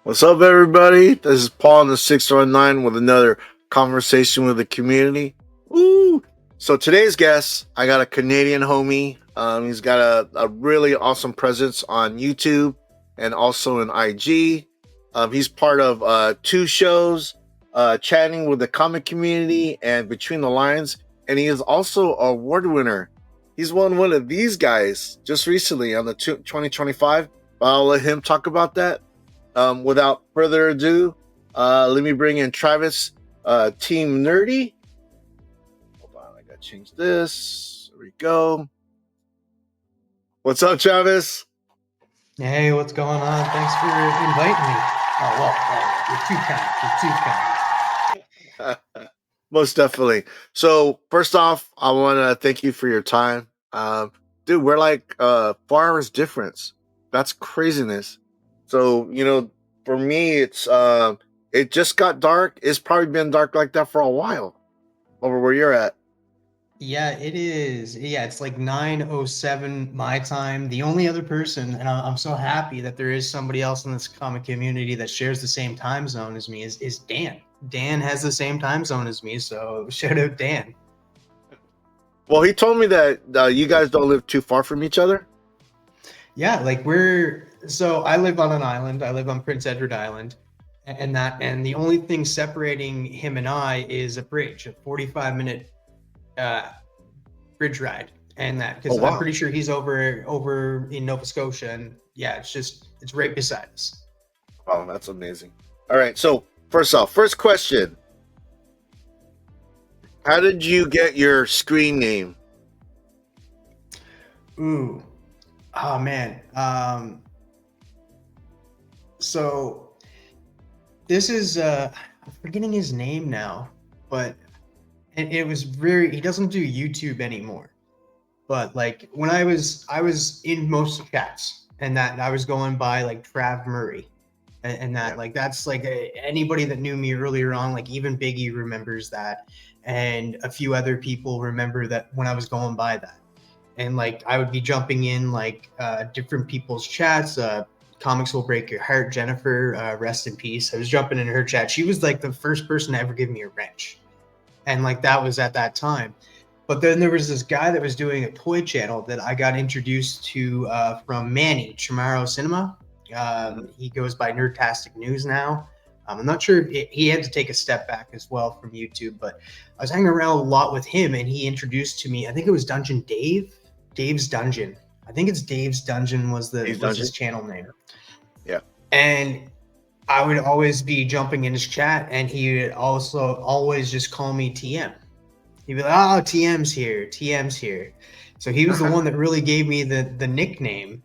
What's up, everybody? This is Paul in the 619 with another conversation with the community. Woo! So today's guest, I got a Canadian homie. He's got a really awesome presence on YouTube and also in IG. He's part of two shows, Chatting with the Comic Community and Between the Lines, and he is also an award winner. He's won one of these guys just recently on the 2025. I'll let him talk about that. Without further ado, let me bring in Travis, Team Nerdy. Hold on, I gotta change this. There we go. What's up, Travis? Hey, what's going on? Thanks for inviting me. Oh, well, you're too kind. You're too kind. Most definitely. So, first off, I want to thank you for your time. Dude, we're like 4 hours difference. That's craziness. So, for me, it just got dark. It's probably been dark like that for a while over where you're at. Yeah, it is. Yeah, it's like 9:07 my time. The only other person, and I'm so happy that there is somebody else in this comic community that shares the same time zone as me, is Dan. Dan has the same time zone as me, so shout out Dan. Well, he told me that you guys don't live too far from each other. Yeah, like so I live on an island. I live on Prince Edward Island, and the only thing separating him and I is a bridge, a 45-minute bridge ride, and that because I'm pretty sure he's over in Nova Scotia, and yeah, it's right beside us. Oh, that's amazing. All right, so first question: how did you get your screen name? Ooh, oh man. So this is I'm forgetting his name now, but it was he doesn't do YouTube anymore. But like when I was in most chats, and that I was going by like Trav Murray, and that like that's like anybody that knew me earlier on, like even Biggie remembers that, and a few other people remember that when I was going by that. And like I would be jumping in like different people's chats. Comics Will Break Your Heart, Jennifer, rest in peace. I was jumping in her chat. She was like the first person to ever give me a wrench, and like that was at that time. But then there was this guy that was doing a toy channel that I got introduced to from Manny Chamorro Cinema. He goes by Nerdtastic News now. I'm not sure if he had to take a step back as well from YouTube, but I was hanging around a lot with him, and he introduced to me. I think it was Dungeon Dave, Dave's Dungeon. I think it's Dave's Dungeon was his channel name. Yeah. And I would always be jumping in his chat, and he would also always just call me TM. He'd be like, "Oh, TM's here, TM's here." So he was the one that really gave me the nickname.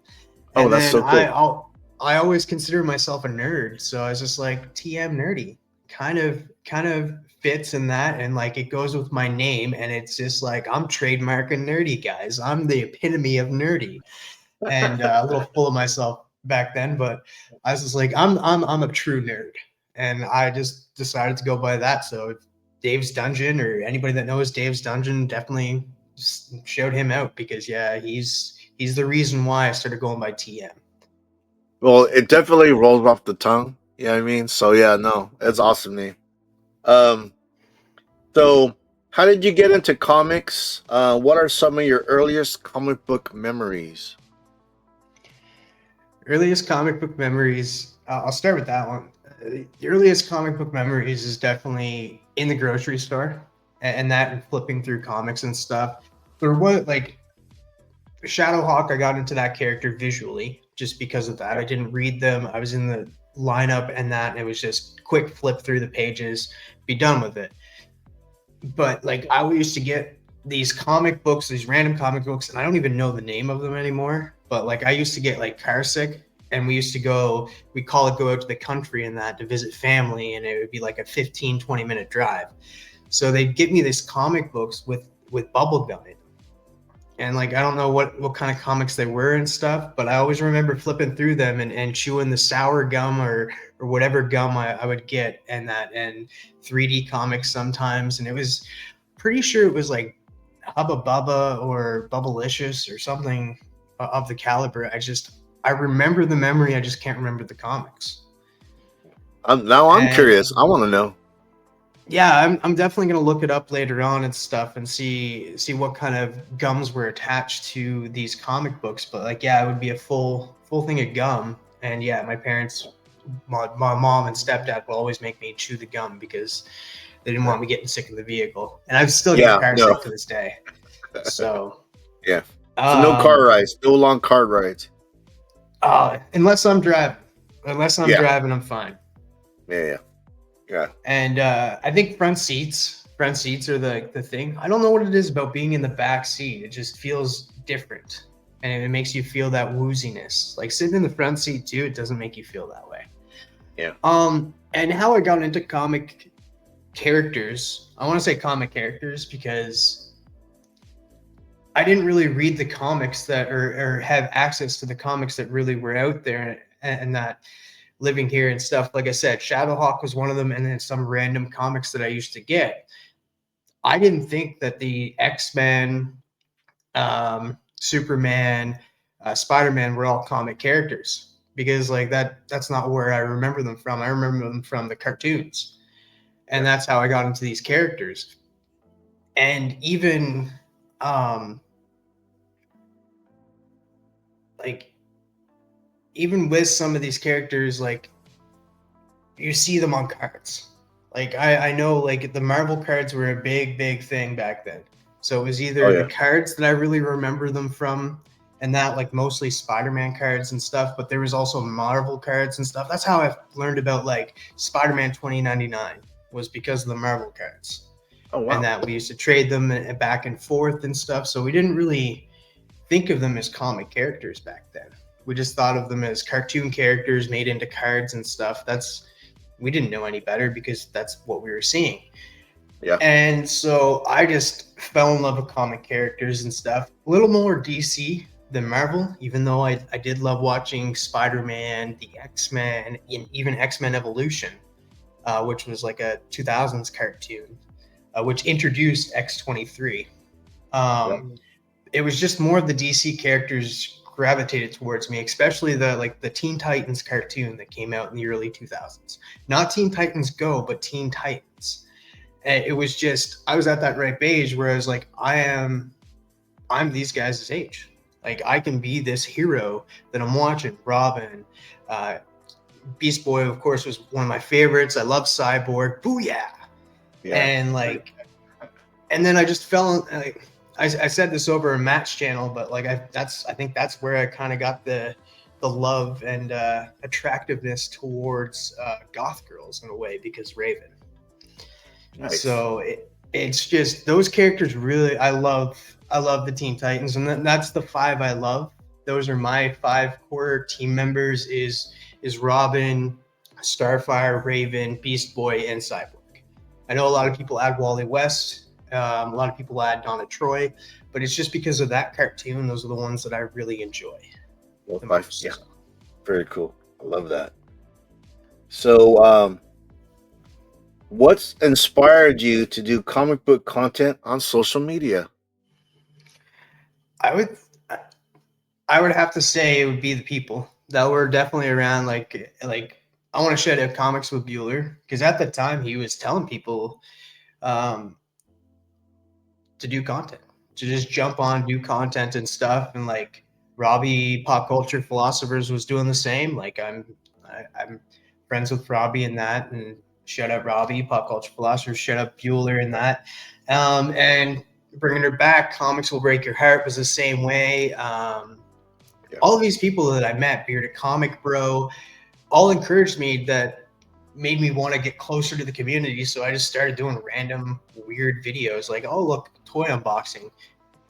And that's so cool. I always consider myself a nerd, so I was just like TM Nerdy. Kind of fits in that, and like it goes with my name, and it's just like I'm trademarking nerdy, guys. I'm the epitome of nerdy, and a little full of myself back then, but I was just like I'm a true nerd, and I just decided to go by that. So Dave's Dungeon, or anybody that knows Dave's Dungeon, definitely showed him out, because yeah, he's the reason why I started going by TM. Well, it definitely rolls off the tongue. You know what I mean? So yeah, no, it's awesome name. So how did you get into comics? What are some of your earliest comic book memories? Earliest comic book memories. I'll start with that one. The earliest comic book memories is definitely in the grocery store, and that and flipping through comics and stuff. There was like Shadowhawk. I got into that character visually just because of that. I didn't read them. I was in the lineup and that, and it was just quick flip through the pages, be done with it. But like I used to get these comic books, these random comic books, and I don't even know the name of them anymore. But like I used to get like car sick, and we used to go out to the country and that to visit family, and it would be like a 15-20 minute drive. So they'd get me these comic books with bubble gum in them. And like I don't know what kind of comics they were and stuff, but I always remember flipping through them and chewing the sour gum or whatever gum I would get, and that, and 3D comics sometimes. And it was pretty sure it was like Hubba Bubba or Bubblicious or something of the caliber. I remember the memory, I just can't remember the comics. I'm curious. I want to know. Yeah, I'm definitely gonna look it up later on and stuff, and see what kind of gums were attached to these comic books. But like, yeah, it would be a full thing of gum, and yeah, my parents, my mom and stepdad will always make me chew the gum because they didn't want me getting sick in the vehicle, and I still get car sick to this day. So yeah, so no car rides, no long car rides. Unless I'm driving, I'm fine. Yeah. And I think front seats are the thing. I don't know what it is about being in the back seat. It just feels different, and it makes you feel that wooziness. Like sitting in the front seat too, it doesn't make you feel that way. Yeah. And how I got into comic characters, I want to say comic characters because I didn't really read the comics that or have access to the comics that really were out there, and that living here and stuff. Like I said, Shadowhawk was one of them, and then some random comics that I used to get. I didn't think that the X-Men, Superman, Spider-Man were all comic characters, because like that's not where I remember them from. I remember them from the cartoons, and that's how I got into these characters. And even like even with some of these characters, like you see them on cards. Like I know like the Marvel cards were a big thing back then. So it was either the cards that I really remember them from, and that like mostly Spider-Man cards and stuff, but there was also Marvel cards and stuff. That's how I learned about like Spider-Man 2099, was because of the Marvel cards. Oh wow. And that we used to trade them back and forth and stuff. So we didn't really think of them as comic characters back then. We just thought of them as cartoon characters made into cards and stuff. We didn't know any better because that's what we were seeing. Yeah. And so I just fell in love with comic characters and stuff. A little more DC than Marvel, even though I did love watching Spider-Man, the X-Men, and even X-Men Evolution, which was like a 2000s cartoon, which introduced X-23. It was just more of the DC characters gravitated towards me, especially the Teen Titans cartoon that came out in the early 2000s. Not Teen Titans Go, but Teen Titans. And it was just, I was at that ripe age where I was like, I'm these guys' age. Like I can be this hero that I'm watching. Robin, Beast Boy, of course, was one of my favorites. I love Cyborg. Booyah! Yeah. And like, and then I just fell. I said this over a Matt's channel, but like I think that's where I kind of got the love and attractiveness towards goth girls in a way, because Raven. Nice. So it's just those characters really I love the Teen Titans, and that's the 5 I love. Those are my 5 core team members is Robin, Starfire, Raven, Beast Boy, and Cyborg. I know a lot of people add Wally West, a lot of people add Donna Troy, but it's just because of that cartoon. Those are the ones that I really enjoy. Yeah, very cool. I love that. So, what's inspired you to do comic book content on social media? I would have to say it would be the people that were definitely around. Like I want to shout out Comics with Bueller, because at the time he was telling people to do content, to just jump on, do content and stuff. And like Robbie Pop Culture Philosophers was doing the same. Like I'm friends with Robbie in that, and shout out Robbie Pop Culture Philosophers, shout out Bueller in that. And bringing her back, Comics Will Break Your Heart was the same way. All of these people that I met, Bearded Comic Bro, all encouraged me, that made me want to get closer to the community. So I just started doing random weird videos like, oh, look, toy unboxing,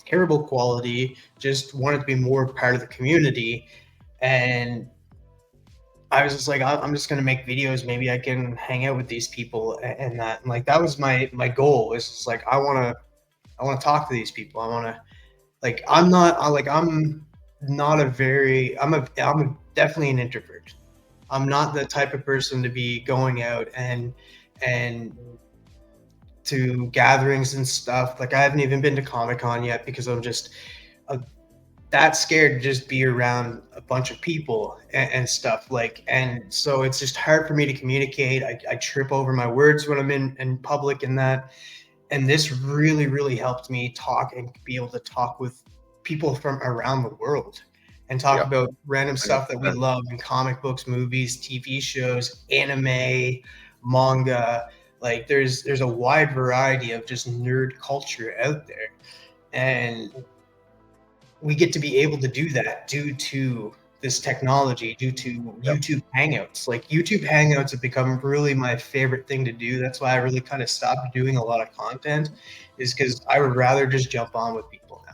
terrible quality, just wanted to be more part of the community. And I was just like, I'm just going to make videos. Maybe I can hang out with these people and that. And like, that was my goal. It's just like, I want to talk to these people. I want to, like, I'm definitely an introvert. I'm not the type of person to be going out and to gatherings and stuff. Like I haven't even been to Comic-Con yet, because I'm just that scared to just be around a bunch of people and stuff. Like, and so it's just hard for me to communicate. I trip over my words when I'm in public and that. And this really, really helped me talk and be able to talk with people from around the world and talk about random stuff that we love in comic books, movies, TV shows, anime, manga. Like there's a wide variety of just nerd culture out there. And we get to be able to do that due to this technology, due to YouTube Hangouts. Like YouTube Hangouts have become really my favorite thing to do. That's why I really kind of stopped doing a lot of content, is because I would rather just jump on with people now.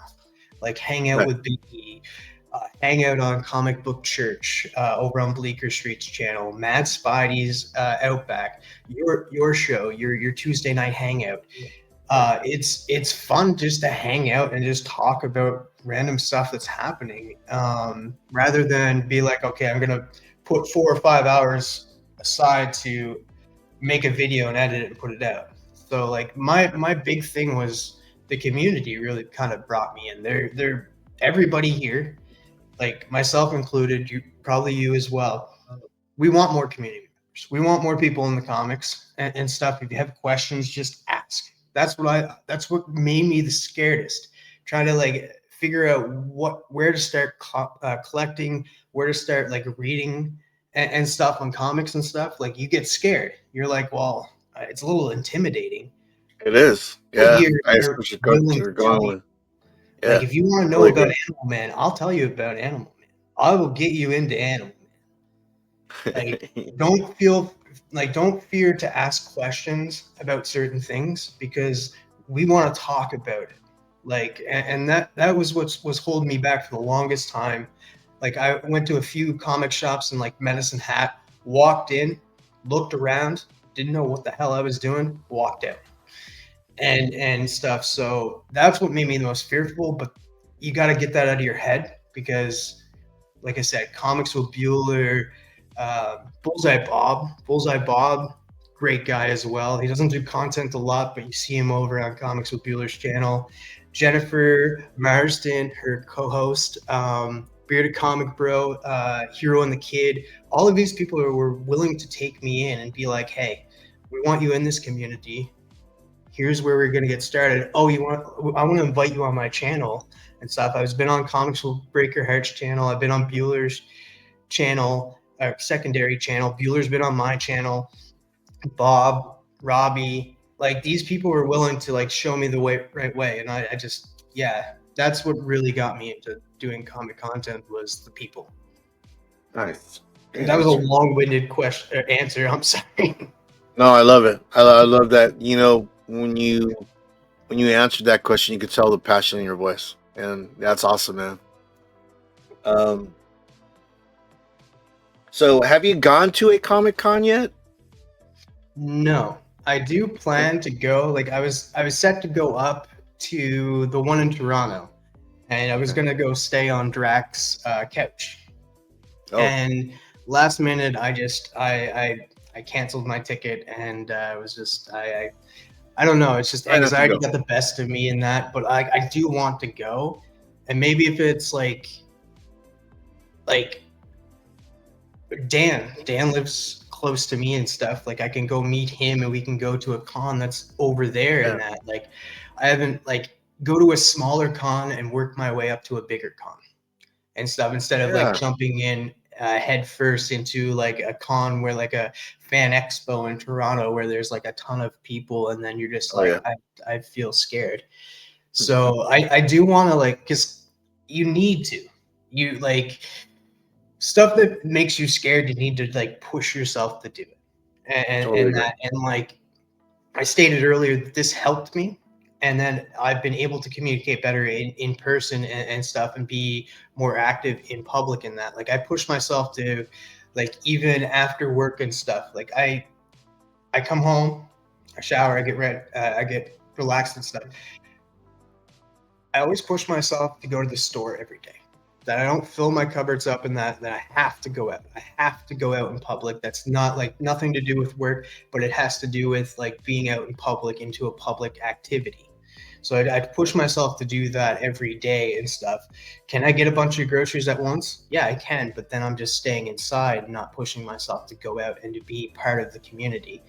Like hang out with Biggie, hang out on Comic Book Church over on Bleecker Street's channel, Mad Spidey's Outback, your show, your Tuesday night hangout. It's fun just to hang out and just talk about random stuff that's happening, rather than be like, okay, I'm gonna put 4 or 5 hours aside to make a video and edit it and put it out. So like my big thing was the community really kind of brought me in. They're everybody here, like myself included, you as well. We want more community members. We want more people in the comics and stuff. If you have questions, just ask. That's what made me the scaredest. Trying to like figure out where to start collecting, where to start like reading and stuff on comics and stuff. Like you get scared. You're like, well, it's a little intimidating. It is. Yeah. Like if you want to know about Animal Man, I'll tell you about Animal Man. I will get you into Animal Man. Like don't fear to ask questions about certain things, because we want to talk about it. Like, and that was what was holding me back for the longest time. Like I went to a few comic shops in like Medicine Hat, walked in, looked around, didn't know what the hell I was doing, walked out and stuff. So that's what made me the most fearful, but you got to get that out of your head, because like I said, Comics with Bueller, Bullseye Bob, great guy as well. He doesn't do content a lot, but you see him over on Comics with Bueller's channel. Jennifer Marsden, her co-host, Bearded Comic Bro, Hero and the Kid. All of these people were willing to take me in and be like, hey, we want you in this community. Here's where we're going to get started. Oh, I want to invite you on my channel and stuff. I've been on Comics Will Break Your Heart's channel. I've been on Bueller's channel. a secondary channel. Bueller's been on my channel. Bob, Robbie, like these people were willing to like show me the right way, and I just yeah, that's what really got me into doing comic content was the people. Nice. Great That was a answer. long-winded question answer. I'm sorry. No, I love it. I love that. You know, when you answered that question, you could tell the passion in your voice, and that's awesome, man. Um, so have you gone to a Comic Con yet? No, I do plan to go. Like I was set to go up to the one in Toronto, and I was gonna go stay on Drax's couch. Oh, And last minute, I canceled my ticket, and was just I don't know. It's just try not to anxiety go. got the best of me in that, but I do want to go, and maybe if it's like Dan lives close to me and stuff. Like I can go meet him and we can go to a con that's over there Yeah, and that. Like I haven't like go to a smaller con and work my way up to a bigger con and stuff instead of like yeah. jumping in head first into like a con where like a fan expo in Toronto where there's like a ton of people and then you're just Oh, like yeah. I feel scared. So I do want to like because you need to you like stuff that makes you scared you need to like push yourself to do it Totally and agree. that and like I stated earlier that this helped me and then I've been able to communicate better in person and stuff and be more active in public in that like I push myself to like even after work and stuff like I come home I shower I get ready I get relaxed and stuff I always push myself to go to the store every day. That I don't fill my cupboards up and that I have to go out. I have to go out in public. That's not like nothing to do with work, but it has to do with like being out in public into a public activity. So I'd push myself to do that every day and stuff. Can I get a bunch of groceries at once? Yeah, I can, but then I'm just staying inside, not pushing myself to go out and to be part of the community.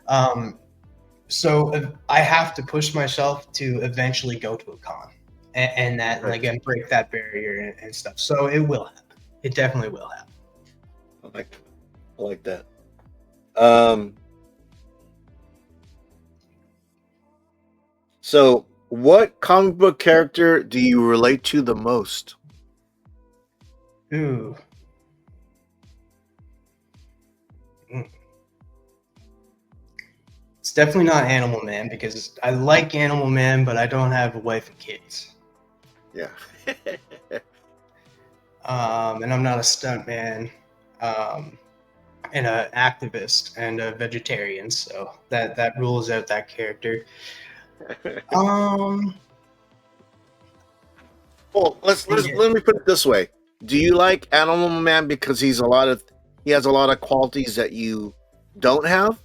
Um, so I have to push myself to eventually go to a con and that and Right. again break that barrier and stuff. So it will happen. It definitely will happen. I like that. I like that. Um, so what comic book character do you relate to the most? Ooh. Mm. It's definitely not Animal Man because I like Animal Man, but I don't have a wife and kids. Yeah. And I'm not a stunt man. Um, and an activist and a vegetarian, so that rules out that character. Um, Well, yeah. let me put it this way. Do you like Animal Man because he has a lot of qualities that you don't have?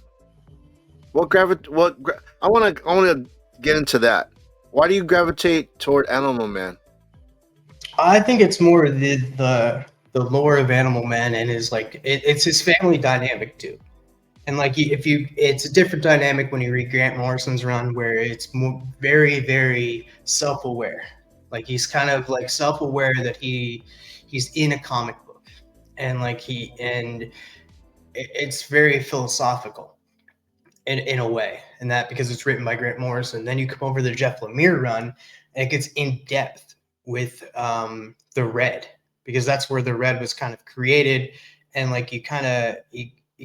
I want to get into that. Why do you gravitate toward Animal Man? I think it's more the lore of Animal Man and his like it's his family dynamic too. And like if you, it's a different dynamic when you read Grant Morrison's run where it's more, very self-aware. Like he's kind of like self-aware that he's in a comic book, and like it's very philosophical in a way, and that because it's written by Grant Morrison. Then you come over the Jeff Lemire run, and it gets in depth with the Red because that's where the Red was kind of created, and like you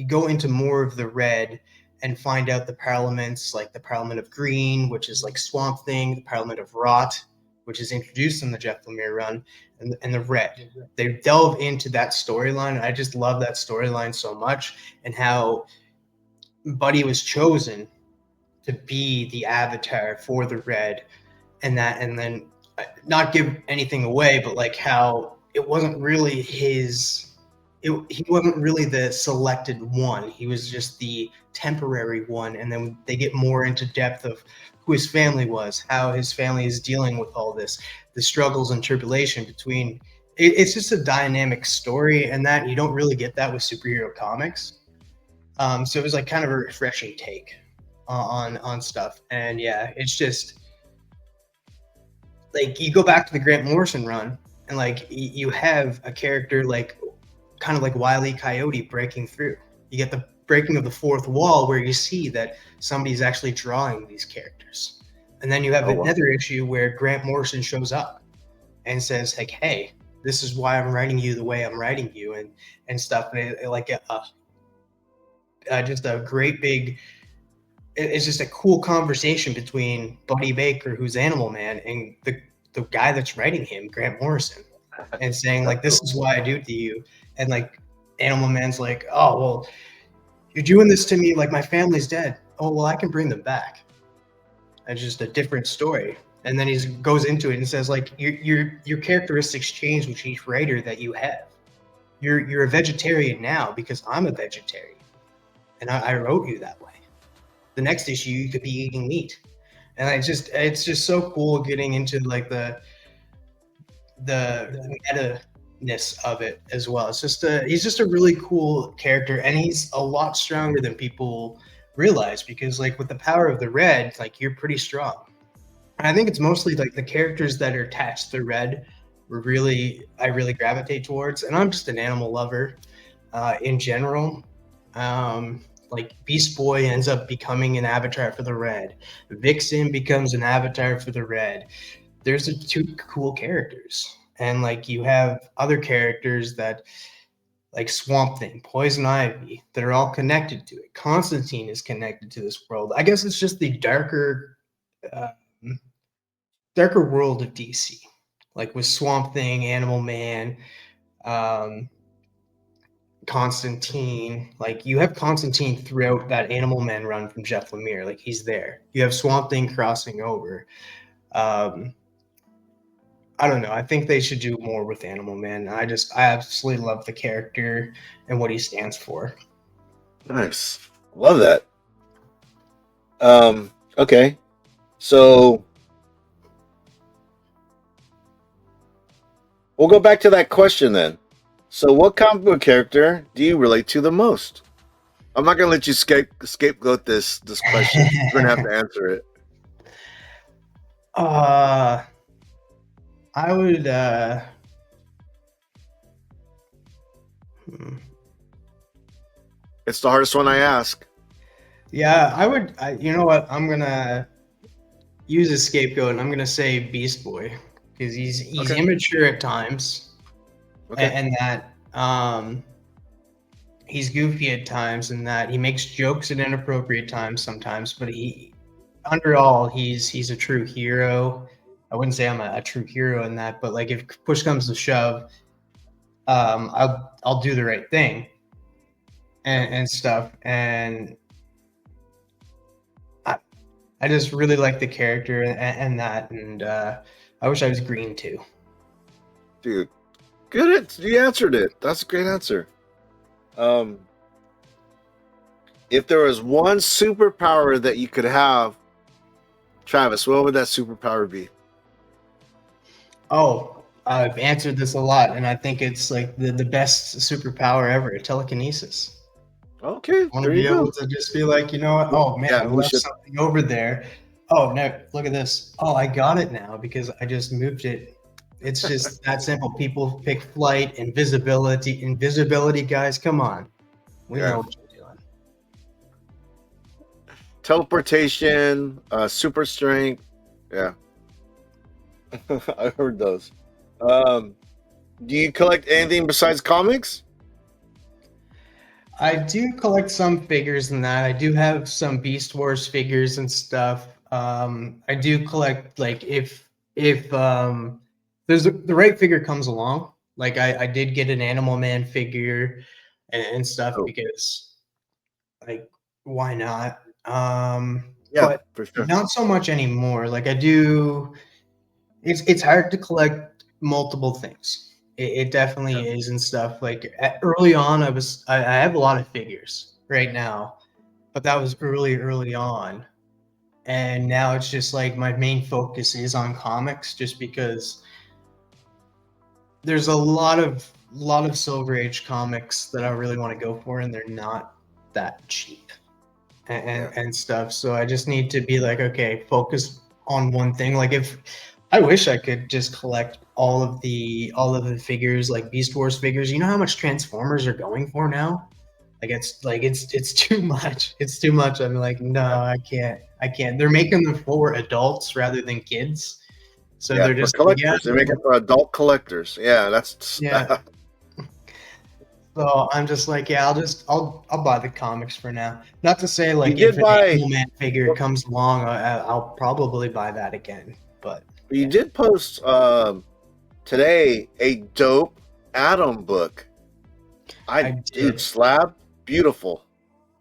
go into more of the Red and find out the parliaments, like the Parliament of Green, which is like Swamp Thing, the Parliament of Rot, which is introduced in the Jeff Lemire run, and the Red. They delve into that storyline, and I just love that storyline so much, and how Buddy was chosen to be the avatar for the Red, and then not give anything away, but like how it wasn't really he wasn't really the selected one. He was just the temporary one, and then they get more into depth of who his family was, how his family is dealing with all this, the struggles and tribulation between. It's just a dynamic story, and that you don't really get that with superhero comics. So it was like kind of a refreshing take on stuff, and yeah, it's just like you go back to the Grant Morrison run, and like you have a character like kind of like Wile E. Coyote breaking through. You get the breaking of the fourth wall where you see that somebody's actually drawing these characters. And then you have Oh, wow. another issue where Grant Morrison shows up and says like, "Hey, this is why I'm writing you the way I'm writing you," and stuff. And just a great big. It's just a cool conversation between Buddy Baker, who's Animal Man, and the guy that's writing him, Grant Morrison, and saying like, "This is why I do it to you," and like Animal Man's like, "Oh well, you're doing this to me. Like my family's dead. Oh well, I can bring them back." It's just a different story. And then he goes into it and says like your characteristics change with each writer that you have. You're a vegetarian now because I'm a vegetarian, and I wrote you that way. The next issue you could be eating meat, and it's just so cool getting into like the meta-ness of it as well. He's just a really cool character, and he's a lot stronger than people realize because like with the power of the red, like you're pretty strong. I think it's mostly like the characters that are attached to red I really gravitate towards, and I'm just an animal lover in general. Like Beast Boy ends up becoming an avatar for the red. Vixen becomes an avatar for the red. There's two cool characters, and like you have other characters that like Swamp Thing, Poison Ivy, that are all connected to it. Constantine is connected to this world. I guess it's just the uh, darker world of DC, like with Swamp Thing, Animal Man, Constantine. Like you have Constantine throughout that Animal Man run from Jeff Lemire. Like he's there. You have Swamp Thing crossing over. I don't know. I think they should do more with Animal Man. I absolutely love the character and what he stands for. Nice. Love that. Okay. So we'll go back to that question then. So what comic book character do you relate to the most? I'm not gonna let you scapegoat this question. You're gonna have to answer it. I would It's the hardest one I ask. yeah, you know what? I'm gonna use a scapegoat and I'm gonna say Beast Boy because he's Okay. immature at times, Okay. and that he's goofy at times, and that he makes jokes at inappropriate times sometimes. But under all, he's a true hero. I wouldn't say I'm a true hero in that, but like if push comes to shove, I'll do the right thing and stuff. And I just really like the character and that, and I wish I was green too. Dude, good. You answered it. That's a great answer. If there was one superpower that you could have, Travis, what would that superpower be? Oh, I've answered this a lot, and I think it's like the best superpower ever, telekinesis. Okay, I want to there be you go. able to just be like, you know what? Oh man, Yeah, I we left should. something over there. Oh no, look at this. Oh, I got it now because I just moved it. It's just that simple. People pick flight, invisibility, guys. Come on, we Yeah. know what you're doing. Teleportation, super strength. Yeah. I heard those. Do you collect anything besides comics? I do collect some figures in that. I do have some Beast Wars figures and stuff. I do collect like if there's the right figure comes along. Like I did get an Animal Man figure and stuff Oh, because like why not? yeah, But for sure. not so much anymore. Like I do. It's hard to collect multiple things. It Yeah. definitely is and stuff. Like early on, I have a lot of figures right now, but that was early on, and now it's just like my main focus is on comics, just because there's a lot of Silver Age comics that I really want to go for, and they're not that cheap Yeah. and stuff. So I just need to be like, okay, focus on one thing. Like if I wish I could just collect all of the figures, like Beast Wars figures. You know how much Transformers are going for now? It's too much. It's too much. I'm like, no, I can't. I can't. They're making them for adults rather than kids. So Yeah, they're for just like, yeah, collectors. They make it for adult collectors. Yeah, that's yeah. So I'm just like, yeah, I'll buy the comics for now. Not to say you like if did an buy Animal Man figure comes along, I'll probably buy that again. But you yeah, did post today a dope Atom book. I Dude, did. slab, beautiful.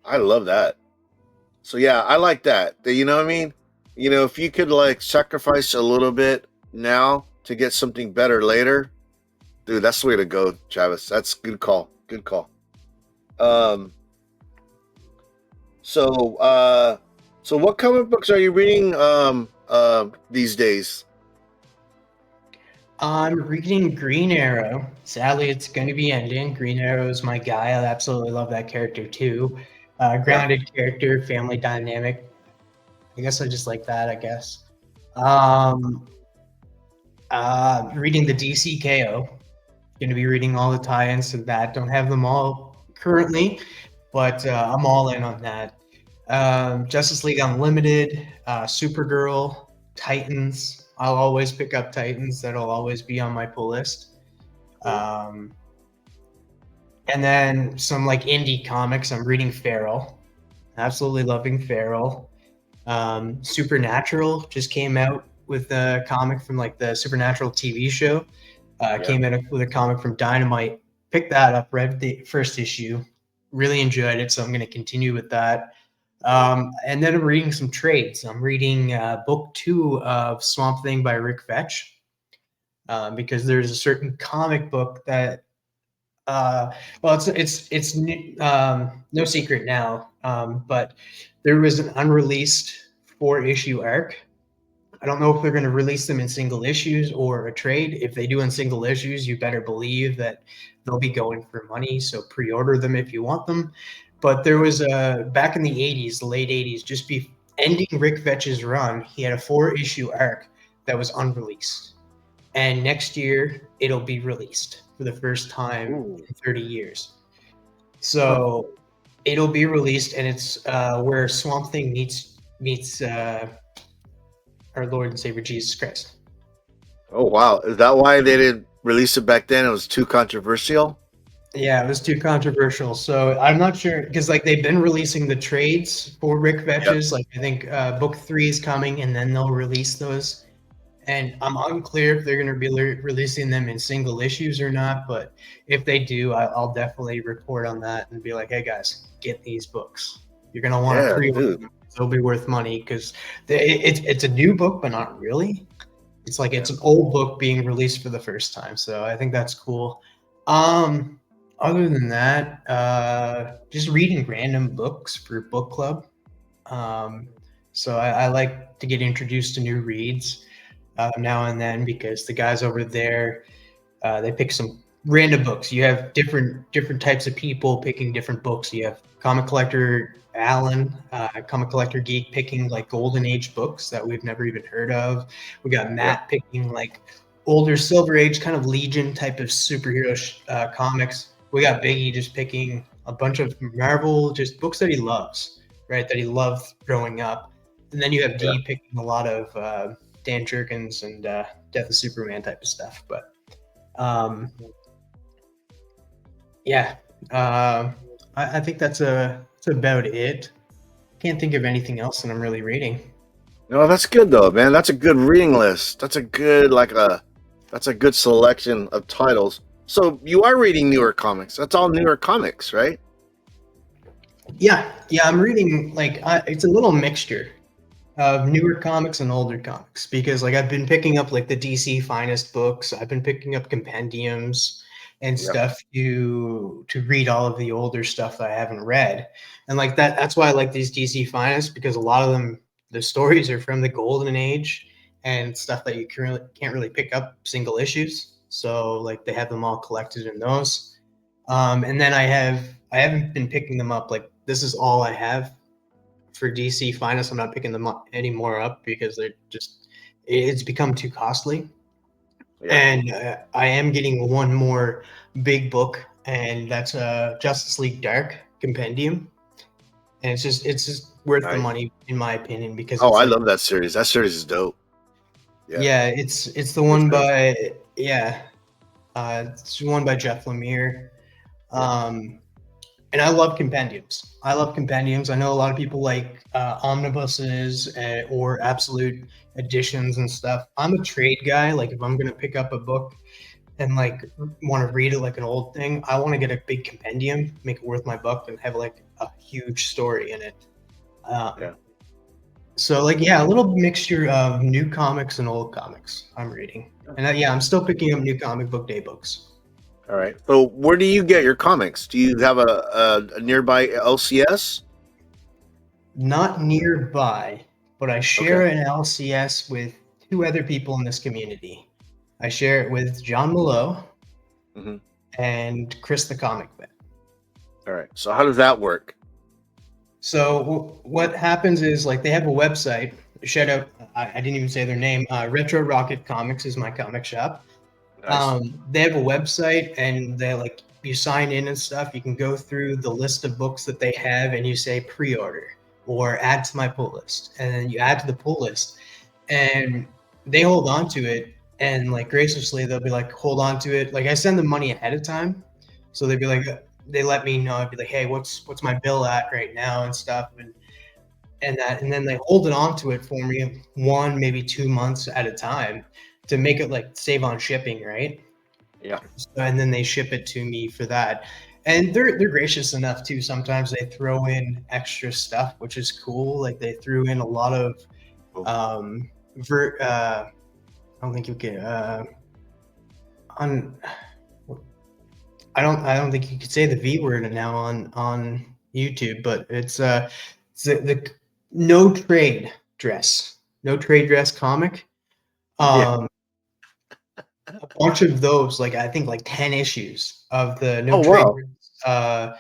I love that. So yeah, I like that. You know what I mean? You know, if you could like sacrifice a little bit now to get something better later, dude, that's the way to go, Travis. That's good call. Good call. Um, so so what comic books are you reading these days? I'm reading Green Arrow. Sadly, it's going to be ending. Green Arrow is my guy. I absolutely love that character too. Yeah. Grounded character, family dynamic. I guess I just like that. I guess. Um, Reading the DCKO. Going to be reading all the tie-ins to that. Don't have them all currently, but I'm all in on that. Justice League Unlimited, Supergirl, Titans. I'll always pick up Titans. That'll always be on my pull list. Um, and then some like indie comics. I'm reading Feral. Absolutely loving Feral. Supernatural just came out with a comic from like the Supernatural TV show. Yeah. Came in with a comic from Dynamite. Picked that up, read the first issue. Really enjoyed it, so I'm going to continue with that. And then I'm reading some trades. I'm reading book 2 of Swamp Thing by Rick Vetch because there's a certain comic book that well, it's no secret now, but there was an unreleased 4-issue arc. I don't know if they're going to release them in single issues or a trade. If they do in single issues, you better believe that they'll be going for money. So pre-order them if you want them. But there was a back in the 80s, the late 80s, just be ending Rick Vetch's run. He had a 4-issue arc that was unreleased, and next year it'll be released for the first time Ooh. in 30 years. Huh. So it'll be released, and it's where Swamp Thing meets our Lord and Savior Jesus Christ. Oh wow. Is that why they didn't release it back then? It was too controversial? Yeah, it was too controversial. So I'm not sure because like they've been releasing the trades for Rick Yep. Vetch's. Like I think book 3 is coming, and then they'll release those. And I'm unclear if they're going to be releasing them in single issues or not. But if they do, I'll definitely report on that and be like, "Hey guys, get these books. You're going to want to Yeah, pre-order dude. them. They'll be worth money because it's a new book, but not really. It's like Yeah. it's an old book being released for the first time. So I think that's cool. Um, Other than that, just reading random books for book club. Um, so I like to get introduced to new reads now and then because the guys over there they pick some random books. You have different types of people picking different books. You have comic collector Alan, comic collector geek picking like golden age books that we've never even heard of. We got Yep. Matt picking like older silver age kind of Legion type of superhero comics. We got Biggie just picking a bunch of Marvel just books that he loves, right? That he loved growing up. And then you have Yeah. D picking a lot of Dan Jurgens and Death of Superman type of stuff. But um, yeah, I think that's about it. Can't think of anything else that I'm really reading. No, that's good though, man. That's a good reading list. That's a good selection of titles. So you are reading newer comics. That's all newer comics, right? Yeah, I'm reading like it's a little mixture of newer comics and older comics because like I've been picking up like the DC Finest books. I've been picking up compendiums and Yeah. stuff to read all of the older stuff that I haven't read. And like that's why I like these DC Finest because a lot of them the stories are from the golden age and stuff that you can't really pick up single issues. So like they have them all collected in those. And then I haven't been picking them up like this is all I have for DC Finest. I'm not picking them up anymore up because they're just it's become too costly. Yeah. And I am getting one more big book, and that's Justice League Dark Compendium, and it's just worth the Nice. money in my opinion because Oh, it's I like love that series. That series is dope. Yeah, yeah, it's the for one sure. by yeah, it's one by Jeff Lemire. Yeah. Um, and I love compendiums. I love compendiums. I know a lot of people like omnibuses or absolute editions and stuff. I'm a trade guy. Like if I'm gonna pick up a book and like want to read it like an old thing, I want to get a big compendium, make it worth my buck, and have like a huge story in it. Um, Yeah. so like yeah, a little mixture of new comics and old comics I'm reading, and yeah, I'm still picking up new comic book day books. All right. So, where do you get your comics? Do you have a nearby LCS? Not nearby, but I Okay. share an LCS with two other people in this community. I share it with John Malone Hmm. and Chris the Comic Vet. All right. So, how does that work? So what happens is like they have a website. Shout out, I didn't even say their name. Retro Rocket Comics is my comic shop. Nice. They have a website and they like you sign in and stuff. You can go through the list of books that they have and you say pre-order or add to my pull list, and then you add to the pull list, and they hold on to it. And like graciously, they'll be like, hold on to it. Like I send them money ahead of time, so they'd be like, they let me know. I'd be like, hey, what's my bill at right now and stuff, and then they hold it on to it for me 1 maybe 2 months at a time to make it like save on shipping, right? Yeah. So, and then they ship it to me for that. And they're gracious enough too. Sometimes they throw in extra stuff, which is cool. Like they threw in a lot of Cool. um I don't think you can on I don't think you could say the V word now on YouTube, but it's the no trade dress, no trade dress comic. Yeah. Um, a bunch of those, like I think like 10 issues of the no Oh trade wow. dress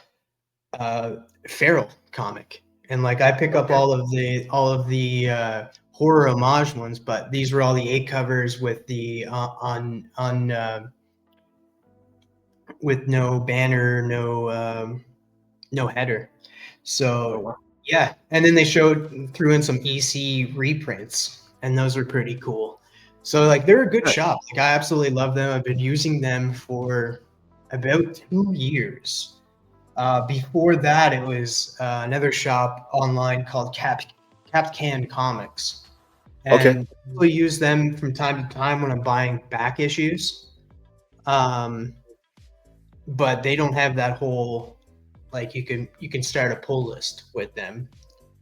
uh Feral comic. And like I pick up Okay. all of the horror homage ones, but these were all the A covers with the on with no banner, no header. Oh So wow. yeah, and then they showed threw in some EC reprints, and those were pretty cool. So like they're a good Nice. shop. Like I absolutely love them. I've been using them for about 2 years. Before that, it was another shop online called Cap Can Comics, Okay. and I use them from time to time when I'm buying back issues. Um, but they don't have that whole like you can start a pull list with them,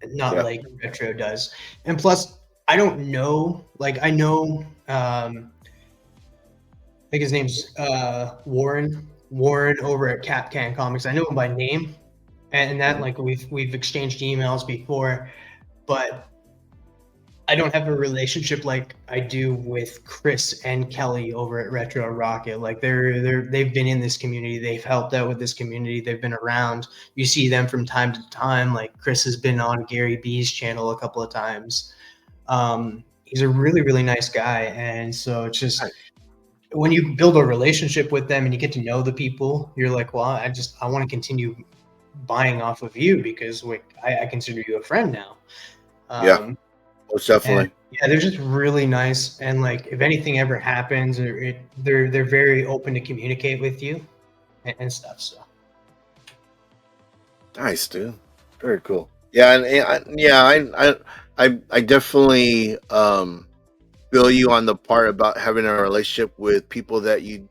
not Yeah. like retro does. And plus I don't know, like I know I think his name's Warren over at Capcan Comics. I know him by name, and that Hmm. like we've exchanged emails before, but I don't have a relationship like I do with Chris and Kelly over at Retro Rocket. Like they've been in this community, they've helped out with this community, they've been around. You see them from time to time. Like Chris has been on Gary B's channel a couple of times. He's a really nice guy, and so it's just Nice. when you build a relationship with them and you get to know the people, you're like, well, I want to continue buying off of you because like I consider you a friend now. Yeah. Um, Most and definitely. yeah, they're just really nice. And like, if anything ever happens, or they're very open to communicate with you and stuff. So Nice, dude. Very cool. Yeah, yeah, I definitely feel you on the part about having a relationship with people that you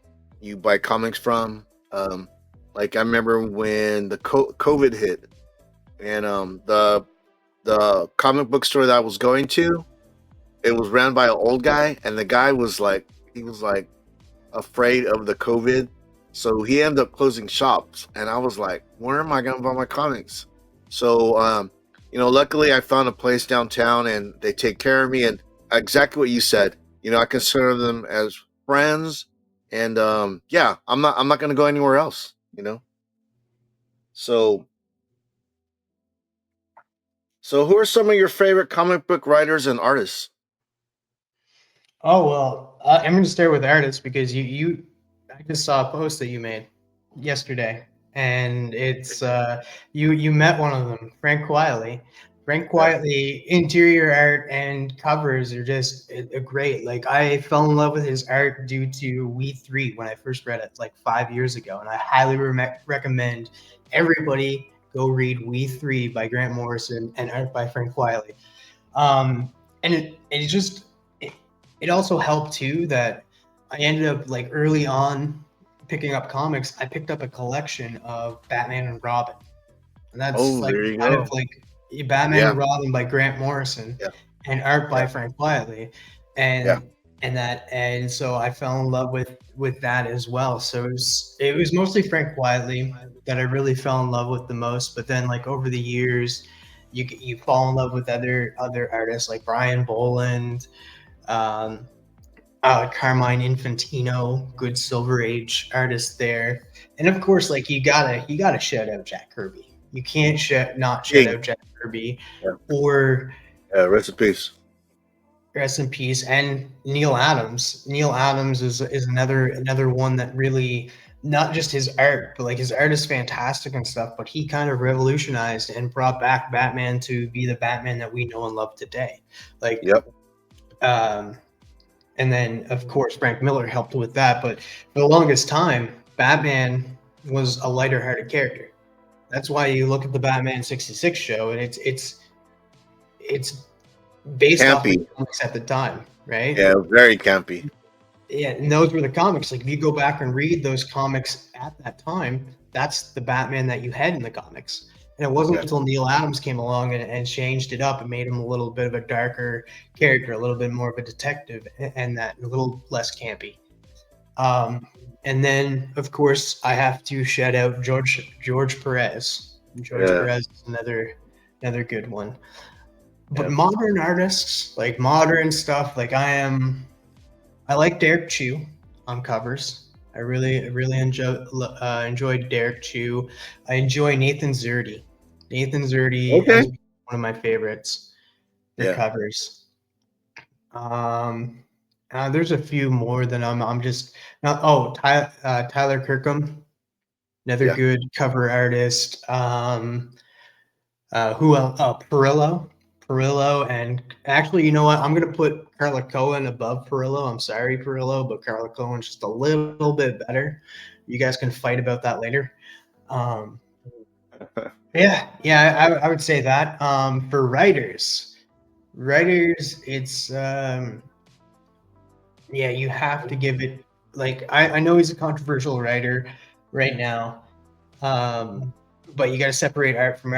buy comics from. Like I remember when the COVID hit, and the comic book store that I was going to, it was ran by an old guy, and the guy was like, he was like afraid of the COVID, so he ended up closing shops, and I was like, where am I gonna buy my comics? So luckily I found a place downtown, and they take care of me, and exactly what you said. I consider them as friends, and yeah, I'm not gonna go anywhere else. So so who are some of your favorite comic book writers and artists? Oh well, I'm going to start with artists because I just saw a post that you made yesterday, and it's you met one of them, Frank Quietly. Frank Yeah. Quietly interior art and covers are just great. Like I fell in love with his art due to We Three when I first read it like 5 years ago, and I highly recommend everybody go read We Three by Grant Morrison and art by Frank Quietly. And it just it also helped too that I ended up like early on picking up comics. I picked up a collection of Batman and Robin, and that's Oh, like there you kind of go. like Batman Yeah. and Robin by Grant Morrison Yeah. and art Yeah. by Frank Quietly, Yeah. and so I fell in love with that as well. So it was mostly Frank Quietly that I really fell in love with the most. But then like over the years, you fall in love with other artists like Brian Boland, um, Carmine Infantino, good Silver Age artist there, and of course, like you gotta shout out Jack Kirby. You can't not shout King. out Jack Kirby, Yeah. or Yeah. Rest in peace. rest in peace, and Neil Adams. Neil Adams is another one that really not just his art, but like his art is fantastic and stuff. But he kind of revolutionized and brought back Batman to be the Batman that we know and love today. Like, Yep. um, and then of course Frank Miller helped with that. But for the longest time, Batman was a lighter hearted character. That's why you look at the Batman '66 show, and it's based off the Campy. comics at the time, right? Yeah. Very campy. Yeah, and those were the comics. Like if you go back and read those comics at that time, that's the Batman that you had in the comics. And it wasn't Yeah. until Neil Adams came along and changed it up and made him a little bit of a darker character, a little bit more of a detective, and that a little less campy. Um, and then, of course, I have to shout out George Perez. George Yeah. Perez is another good one. But Yeah. modern artists, like modern stuff, like I like Derek Chew on covers. I really enjoyed Derek Chew. I enjoy Nathan Zerdy. Nathan Zerdy Okay. has been one of my favorites for Yeah. covers. Um, there's a few more than I'm just not. Oh, Tyler Kirkham, another Yeah. good cover artist. Who else? Oh, Perillo. Perillo, and actually, you know what? I'm gonna put Carla Cohen above Perillo. I'm sorry, Perillo, but Carla Cohen's just a little bit better. You guys can fight about that later. Um, yeah, I would say that. For writers, it's yeah, you have to give it like I know he's a controversial writer right now, um, but you got to separate art from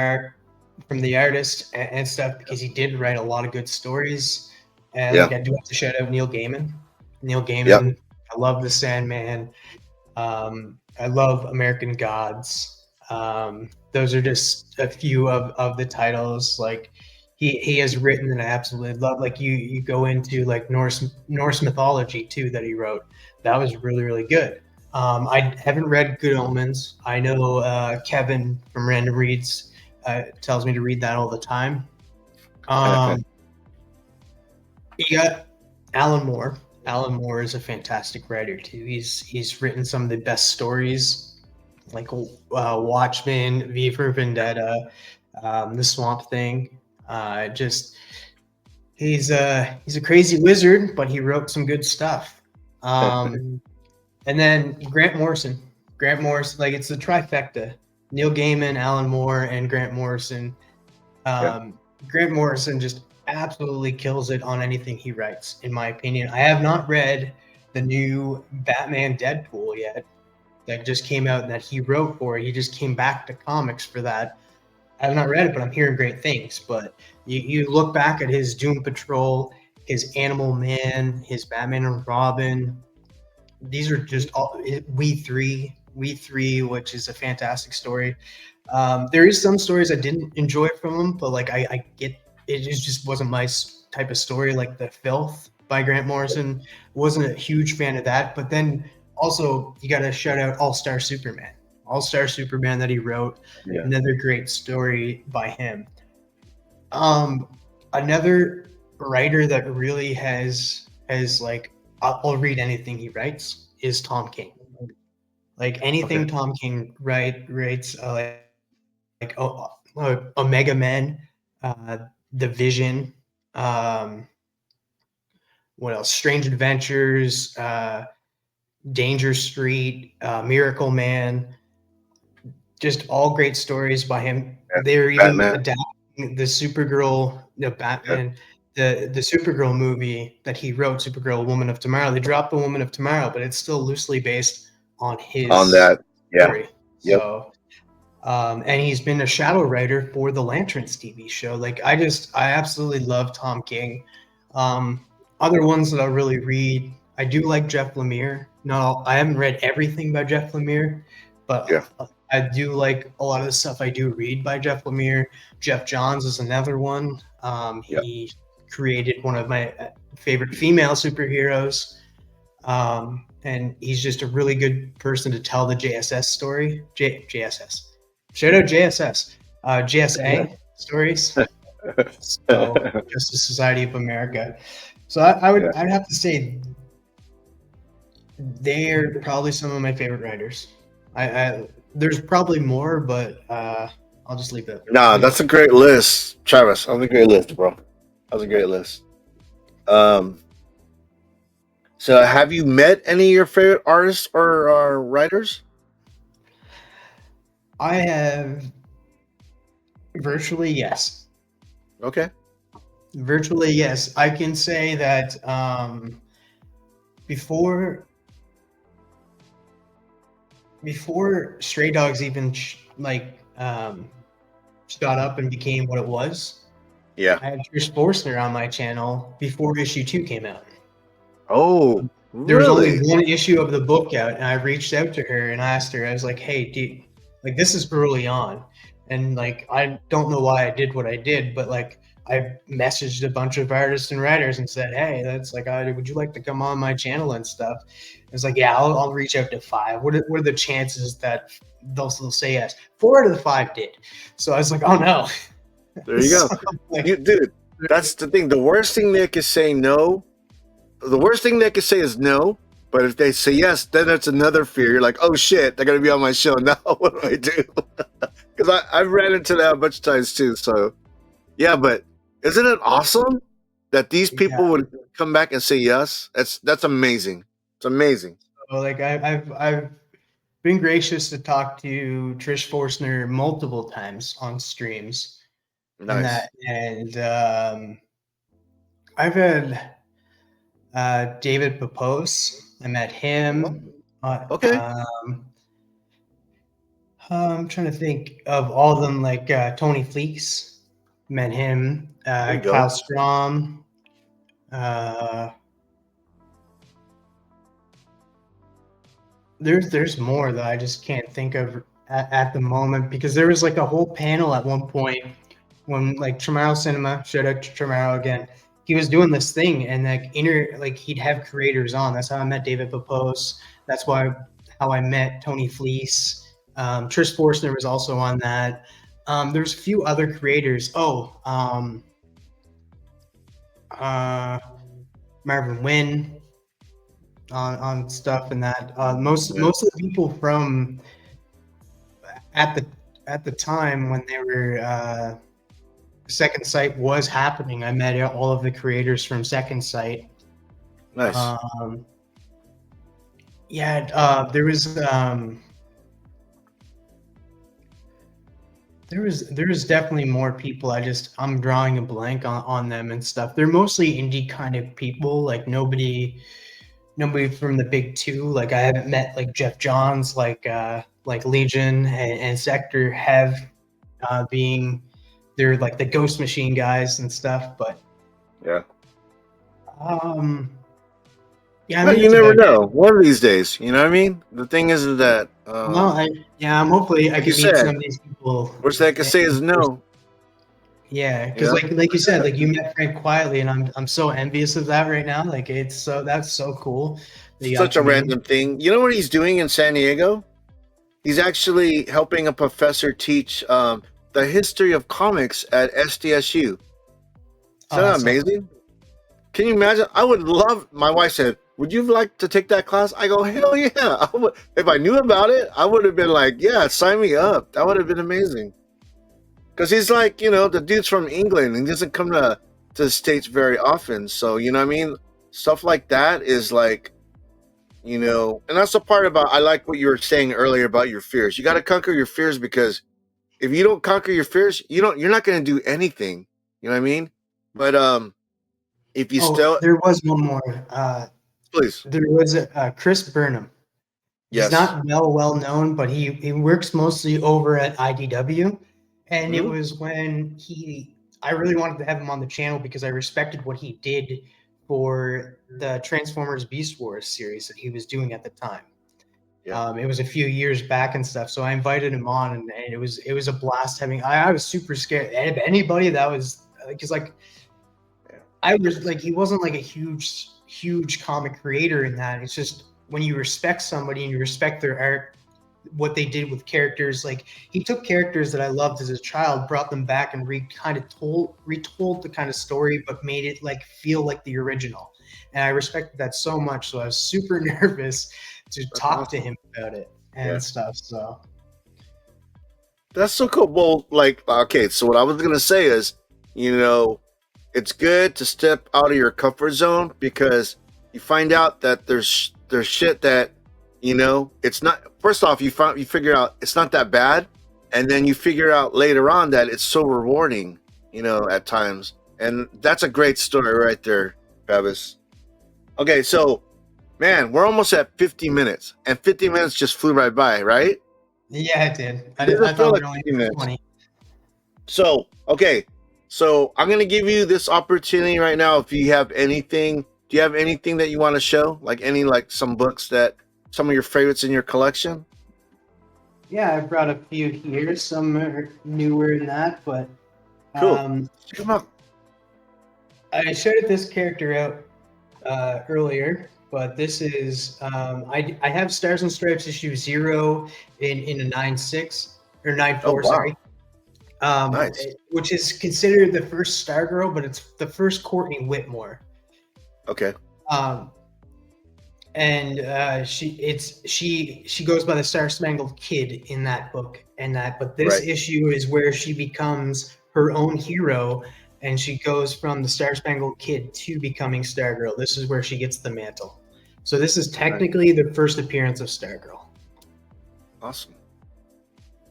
the artist and stuff because he did write a lot of good stories. And Yeah. like I do have to shout out Neil Gaiman. Neil Yeah. Gaiman, I love The Sandman. I love American Gods. Those are just a few of the titles. Like he has written and I absolutely love. Like you go into like Norse mythology too that he wrote. That was really good. I haven't read Good Omens. I know Kevin from Random Reads tells me to read that all the time. Um, you got Alan Moore. Alan Moore is a fantastic writer too. He's written some of the best stories, like Watchmen, V for Vendetta, The Swamp Thing. Just he's a crazy wizard, but he wrote some good stuff. And then Grant Morrison. Grant Morrison, like it's the trifecta: Neil Gaiman, Alan Moore, and Grant Morrison. Yeah. Grant Morrison just absolutely kills it on anything he writes, in my opinion. I have not read the new Batman Deadpool yet that just came out and that he wrote for it. He just came back to comics for that. I have not read it, but I'm hearing great things. But you look back at his Doom Patrol, his Animal Man, his Batman and Robin. These are just all We Three, which is a fantastic story. There is some stories I didn't enjoy from him, but like I get it just wasn't my type of story. Like The Filth by Grant Morrison, wasn't a huge fan of that. But then also you got to shout out All Star Superman. All Star Superman that he wrote, Yeah. another great story by him. Um, Another writer that really has as like I'll read anything he writes is Tom King. Like anything Okay. Tom King writes, Omega Men, uh, The Vision, um, what else? Strange Adventures, Danger Street, Miracle Man, just all great stories by him. Yeah. They're even Batman. adapting the Supergirl, Yeah. Batman, the Supergirl movie that he wrote, Supergirl, Woman of Tomorrow. They dropped the Woman of Tomorrow, but it's still loosely based on On his that. Yeah. story. Yep. So, and he's been a shadow writer for the Lanterns TV show. Like I absolutely love Tom King. Um, Other ones that I really read, I do like Jeff Lemire. No, I haven't read everything by Jeff Lemire, but Yeah. I do like a lot of the stuff I do read by Jeff Lemire. Jeff Johns is another one. Yeah. He created one of my favorite female superheroes. And he's just a really good person to tell the JSS story. JSS. Shout out JSS. JSA stories. So Justice Society of America. So Yeah. I'd have to say they're probably some of my favorite writers. I there's probably more, but I'll just leave it. Nah, that's a great list, Travis. That was a great list, bro. That was a great list. Um, so have you met any of your favorite artists or writers? I have virtually yes. Okay. Virtually yes. I can say that before before Stray Dogs even shot up and became what it was, Yeah. I had Trish Forstner on my channel before issue 2 came out. Oh, There was only really? one issue of the book out, and I reached out to her and asked her. I was like, "Hey, dude, like this is early on, and like I don't know why I did what I did, but like I messaged a bunch of artists and writers and said, hey, that's like, would you like to come on my channel and stuff?" It's like, yeah, I'll reach out to 5. What are the chances that they'll say yes? 4 out of the 5 did. So I was like, oh no. There you go. So, like, Dude, that's the thing. The worst thing they could say no. The worst thing they could say is no. But if they say yes, then it's another fear. You're like, oh shit, they're gonna be on my show now. What do I do? Because I've ran into that a bunch of times too. So yeah, but isn't it awesome that these people yeah. would come back and say yes? That's amazing. It's amazing. So, like I've been gracious to talk to Trish Forstner multiple times on streams and Nice. that, and I've had David Papos. I met him. Okay. I'm trying to think of all of them, like Tony Fleeks. Met him. There you Kyle go. Strom. Uh, there's more that I just can't think of at the moment, because there was like a whole panel at one point when like Tomorrow Cinema, shout out to Tomorrow again, he was doing this thing, and like he'd have creators on. That's how I met David Papos. That's how I met Tony Fleece. Trish Forstner was also on that. There's a few other creators. Marvin Wynn on stuff and that. Most of the people from at the time when they were Second Sight was happening, I met all of the creators from Second Sight. Nice. There was definitely more people. I'm drawing a blank on them and stuff. They're mostly indie kind of people. Like nobody from the big two. Like I haven't met like Jeff Johns, like Legion and Sector have being they're like the Ghost Machine guys and stuff. But Yeah. yeah, I But mean, you that's never about it. know. One of these days, you know what I mean? The thing is that Well, I'm hopefully I like you can meet said, some of these people. worst they can say is no. Yeah, You because know? like you said, like you met Frank quietly, and I'm so envious of that right now. Like that's so cool that you got Such a to meet him. random thing. You know what he's doing in San Diego? He's actually helping a professor teach the history of comics at SDSU. Isn't that Awesome. amazing? Can you imagine? I would love. My wife said, "Would you like to take that class?" I go, "Hell yeah!" If I knew about it, I would have been like, "Yeah, sign me up." That would have been amazing. Because he's like, the dude's from England and he doesn't come to the States very often. So you know what I mean? Stuff like that is like, and that's the part about I like what you were saying earlier about your fears. You got to conquer your fears because if you don't conquer your fears, you're not going to do anything. You know what I mean? But if you Oh, still, there was one more. please, There was Chris Burnham. He's yes. not well known, but he works mostly over at IDW. And it Hmm. was when I really wanted to have him on the channel because I respected what he did for the Transformers Beast Wars series that he was doing at the time. Yeah. It was a few years back and stuff, so I invited him on, and it was a blast having. I was super scared. And if anybody that was because like Yeah. I was like he wasn't like a huge comic creator in that. It's just when you respect somebody and you respect their art, what they did with characters. Like he took characters that I loved as a child, brought them back, and retold the kind of story, but made it like feel like the original. And I respected that so much. So I was super nervous to That's talk to awesome. him about it Yeah. and stuff. So That's so cool. Well, like, okay, so what I was gonna say is, it's good to step out of your comfort zone because you find out that there's shit that, it's not. First off, you figure out it's not that bad, and then you figure out later on that it's so rewarding, at times, and that's a great story right there, Travis. Okay, so man, we're almost at 50 minutes, and 50 minutes just flew right by, right? yeah, it did. It I doesn't feel thought we like were only 50 minutes. 20. So, okay. So I'm gonna give you this opportunity right now. If you have anything, do you have anything that you want to show? Like some books that some of your favorites in your collection? Yeah, I brought a few here. Some are newer than that, but Cool. um, Check them out. I showed this character out earlier, but this is I have Stars and Stripes issue 0 in a 9.6 or Oh 9.4, wow. sorry, Nice. which is considered the first Stargirl, but it's the first Courtney Whitmore. Okay. Um, and she goes by the Star Spangled Kid in that book, but this Right. issue is where she becomes her own hero, and she goes from the Star Spangled Kid to becoming Stargirl. This is where she gets the mantle. So this is Right. technically the first appearance of Stargirl. Awesome.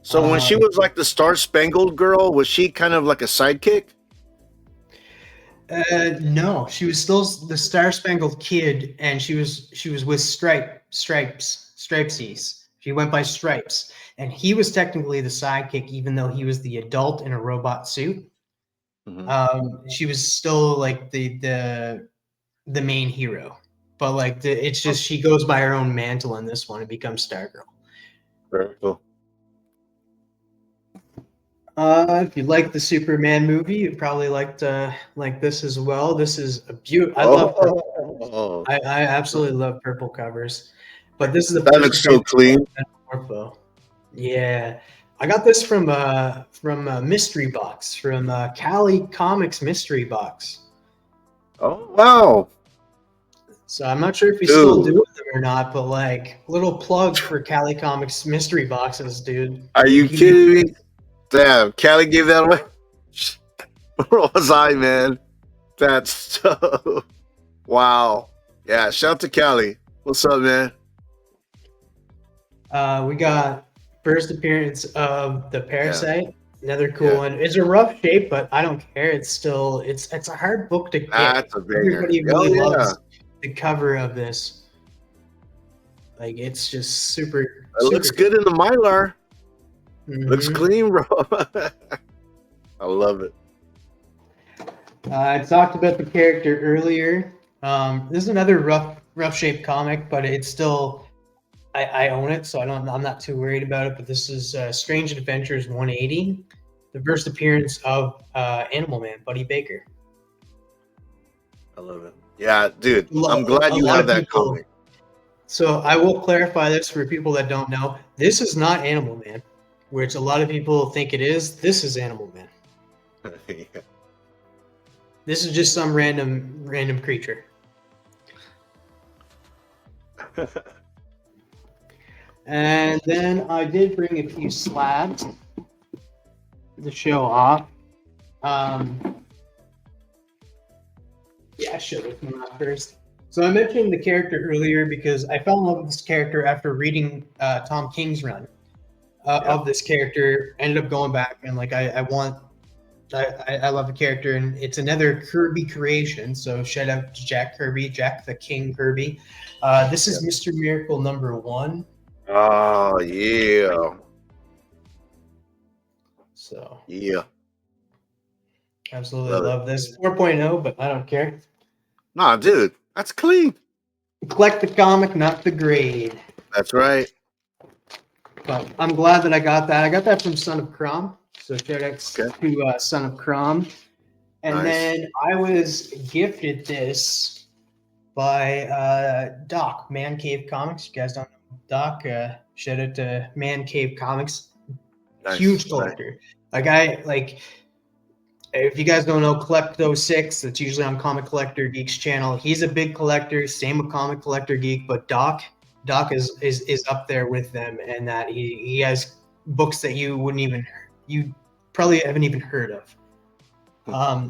So when she was like the Star Spangled Girl, was she kind of like a sidekick? No, she was still the Star Spangled Kid, and she was with Stripesies. She went by Stripes, and he was technically the sidekick, even though he was the adult in a robot suit. Mm-hmm. She was still like the main hero, but like it's just she goes by her own mantle in this one and becomes Stargirl. Very cool. If you like the Superman movie, you probably liked like this as well. This is a beautiful. I love purple covers. Oh, I absolutely love purple covers, but this is the that first looks so appearance clean. of Morpho. Yeah, I got this from a mystery box from Cali Comics mystery box. Oh wow. So I'm not sure if we still do them or not, but like little plug for Cali Comics mystery boxes, dude. Are you kidding me? Damn, Callie gave that away. Where was I, man? That's so wow. Yeah, shout out to Callie. What's up, man? We got first appearance of the Parasite. Another cool Yeah. one. It's a rough shape, but I don't care. It's a hard book to get. That's a banger. Everybody Oh really yeah. loves the cover of this. Like it's just super. It looks good in the Mylar. Looks Mhm. clean, bro. I love it. I talked about the character earlier. This is another rough shaped comic, but it's still I own it, so I'm not too worried about it. But this is Strange Adventures 180, the first appearance of Animal Man, Buddy Baker. I love it. Yeah, dude. I'm glad you have that comic. So I will clarify this for people that don't know. This is not Animal Man, which a lot of people think it is. This is Animal Man. Yeah. This is just some random creature. And then I did bring a few slabs to show off. Yeah, I should have come out first. So I mentioned the character earlier because I fell in love with this character after reading Tom King's run of this character. Ended up going back and like I love the character, and it's another Kirby creation. So shout out to Jack Kirby, Jack the King Kirby. This is Mr. Miracle #1. Oh yeah. So Yeah. absolutely love this 4.0, but I don't care. Nah, dude, that's clean. Collect the comic, not the grade. That's right. But I'm glad that I got that. I got that from Son of Crom. So shout out to Son of Crom. And then I was gifted this by Doc, Man Cave Comics. You guys don't know Doc. Shout out to Man Cave Comics. Huge collector. If you guys don't know Collecto6, that's usually on Comic Collector Geek's channel. He's a big collector, same with Comic Collector Geek, but Doc is up there with them, and that he has books that you probably haven't even heard of.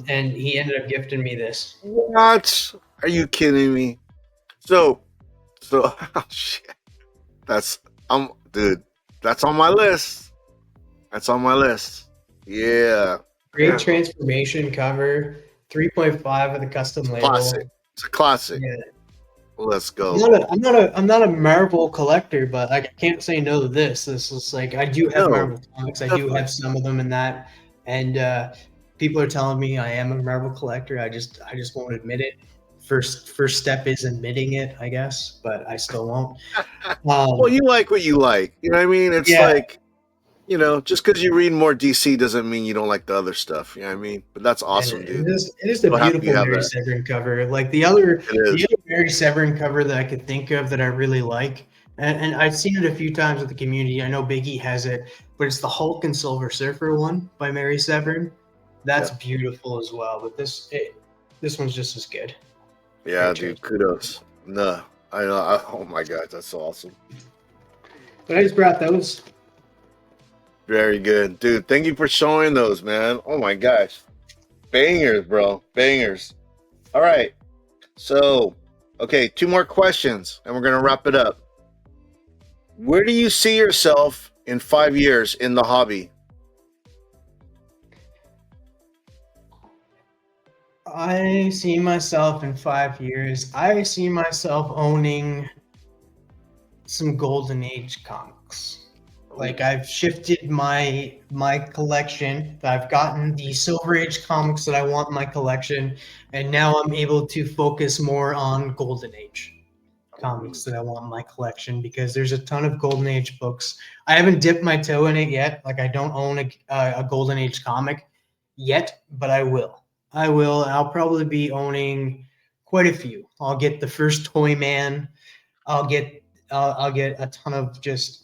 And he ended up gifting me this. What? Are you kidding me? So oh, shit. Dude, that's on my list. That's on my list. Yeah. Great transformation cover, 3.5 of the custom label. Classic. It's a classic. Yeah. Let's go. I'm not a Marvel collector, but I can't say no to this. This is like I do have Marvel comics. I do have some of them in that, and people are telling me I am a Marvel collector. I just won't admit it. First step is admitting it, I guess, but I still won't. Well, you like what you like. You know what I mean? It's like, you know, just because you read more DC doesn't mean you don't like the other stuff. You know what I mean? But that's awesome, dude. It is a beautiful Mary Severin cover. Like the other Mary Severin cover that I could think of that I really like, and I've seen it a few times with the community. I know Biggie has it, but it's the Hulk and Silver Surfer one by Mary Severin. That's beautiful as well. But this one's just as good. Yeah, dude. Kudos. No, I know. Oh my God, that's so awesome. But I just brought those. Very good, dude. Thank you for showing those, man. Oh my gosh, bangers, bro, bangers. All right, so okay, 2 more questions, and we're gonna wrap it up. Where do you see yourself in 5 years in the hobby? I see myself in 5 years. I see myself owning some Golden Age comics. Like I've shifted my collection. I've gotten the Silver Age comics that I want in my collection, and now I'm able to focus more on Golden Age comics that I want in my collection because there's a ton of Golden Age books. I haven't dipped my toe in it yet. Like I don't own a Golden Age comic yet, but I will. I'll probably be owning quite a few. I'll get the first Toyman. I'll get a ton of just.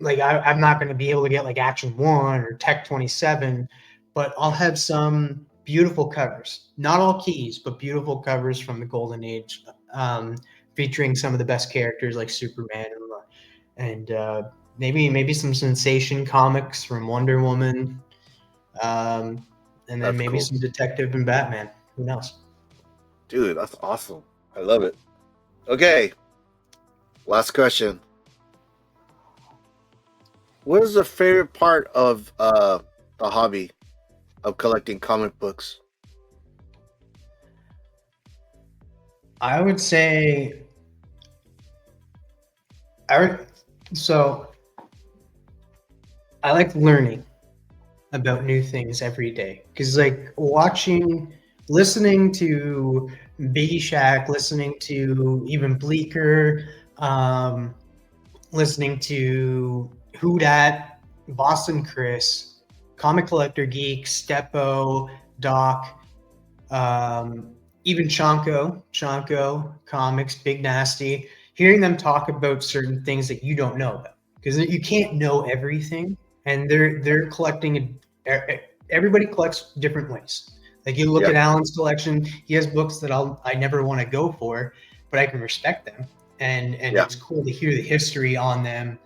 Like I'm not going to be able to get like Action 1 or Tech 27, but I'll have some beautiful covers. Not all keys, but beautiful covers from the Golden Age, featuring some of the best characters like Superman and maybe some Sensation comics from Wonder Woman, and then maybe some Detective and Batman. Who knows? Dude, that's awesome. I love it. Okay, last question. What is the favorite part of the hobby of collecting comic books? I would say, I like learning about new things every day because like listening to Biggie Shack, listening to even Bleecker, listening to Who Dat, Boston Chris, Comic Collector Geek, Steppo, Doc, even Chanko Comics, Big Nasty, hearing them talk about certain things that you don't know about because you can't know everything, and they're collecting. Everybody collects different ways. Like you look Yeah. at Alan's collection, he has books that I never want to go for, but I can respect them, and Yeah. it's cool to hear the history on them.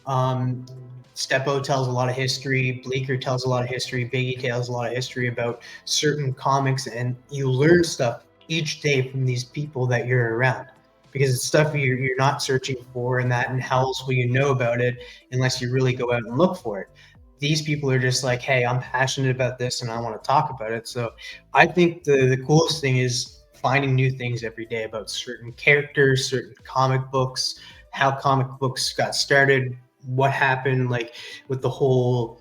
Um, Steppo tells a lot of history. Bleecker tells a lot of history. Biggie tells a lot of history about certain comics, and you learn stuff each day from these people that you're around, because it's stuff you're not searching for, and how else will you know about it unless you really go out and look for it? These people are just like, hey, I'm passionate about this and I want to talk about it. So I think the coolest thing is finding new things every day about certain characters, certain comic books, how comic books got started, what happened, like with the whole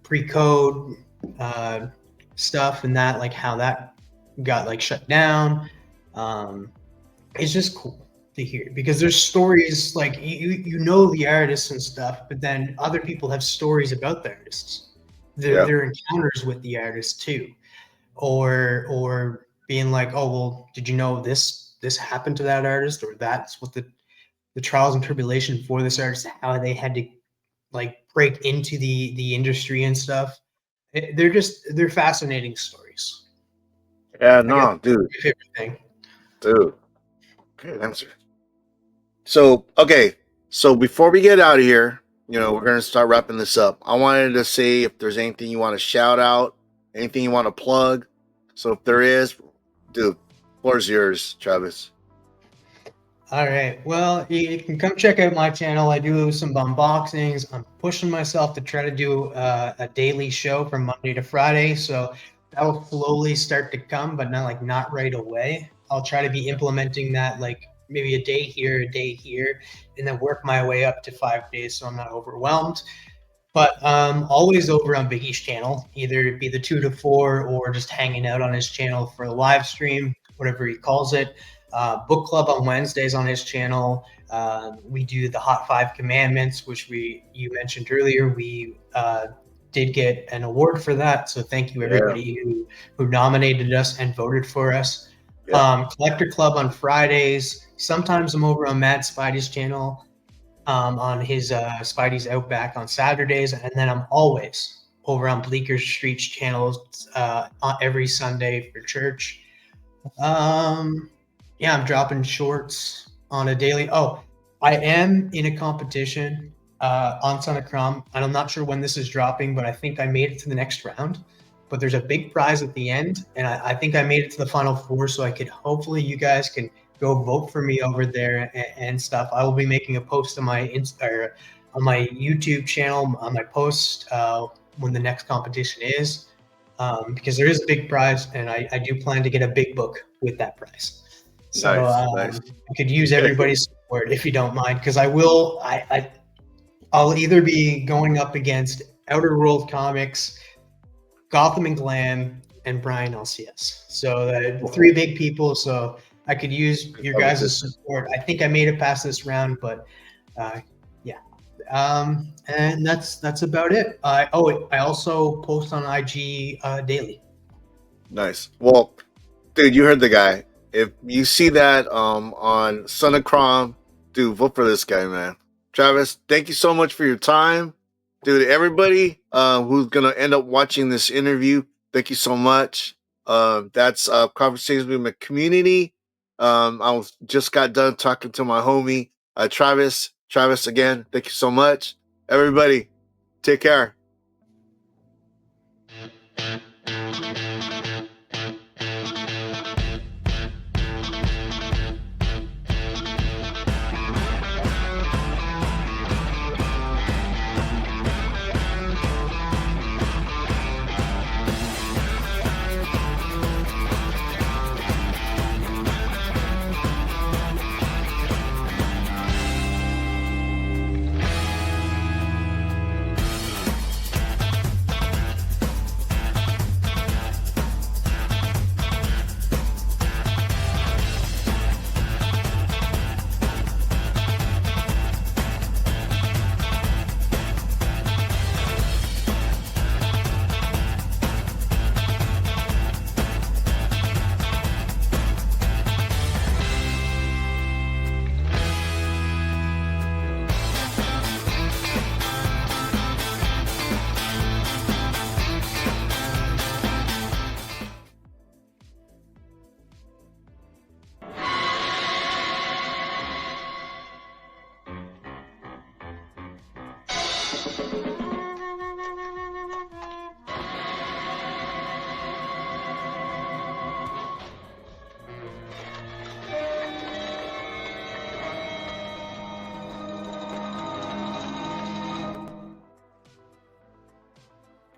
pre-code stuff and that, like how that got like shut down. It's just cool to hear because there's stories like you know the artists and stuff, but then other people have stories about the artists, their encounters with the artists too, or being like, oh well, did you know this happened to that artist, or that's what the trials and tribulation for this artist, how they had to like break into the industry and stuff. They're fascinating stories. Yeah, I guess no, dude. my favorite thing. Dude. Good answer. So, okay. So before we get out of here, we're gonna start wrapping this up. I wanted to see if there's anything you want to shout out, anything you want to plug. So if there is, dude, floor's yours, Travis. All right. Well, you can come check out my channel. I do some unboxings. I'm pushing myself to try to do a daily show from Monday to Friday. So that'll slowly start to come, but not right away. I'll try to be implementing that like maybe a day here, and then work my way up to 5 days so I'm not overwhelmed. But always over on Biggie's channel, either it be the 2 to 4 or just hanging out on his channel for a live stream, whatever he calls it. Book club on Wednesdays on his channel. We do the Hot 5 Commandments, which you mentioned earlier. We did get an award for that, so thank you everybody who nominated us and voted for us. Yeah. Collector Club on Fridays. Sometimes I'm over on Mad Spidey's channel on his Spidey's Outback on Saturdays, and then I'm always over on Bleecker Street's channels on every Sunday for church. Yeah, I'm dropping shorts on a daily. Oh, I am in a competition on Son of Crom, and I'm not sure when this is dropping, but I think I made it to the next round. But there's a big prize at the end, and I think I made it to the final 4, so I could hopefully you guys can go vote for me over there and stuff. I will be making a post on my on my YouTube channel on my post when the next competition is, because there is a big prize, and I do plan to get a big book with that prize. So Nice. I could use everybody's support if you don't mind, because I'll either be going up against Outer World Comics, Gotham and Glam, and Brian LCS. So the 3 big people. So I could use your guys' support. I think I made it past this round, but yeah. And that's about it. I also post on IG daily. Nice. Well, dude, you heard the guy. If you see that on Son of Crom, dude, vote for this guy, man. Travis, thank you so much for your time. Dude, everybody who's gonna end up watching this interview, thank you so much. That's Conversations with My Community. Just got done talking to my homie Travis. Travis, again, thank you so much. Everybody, take care.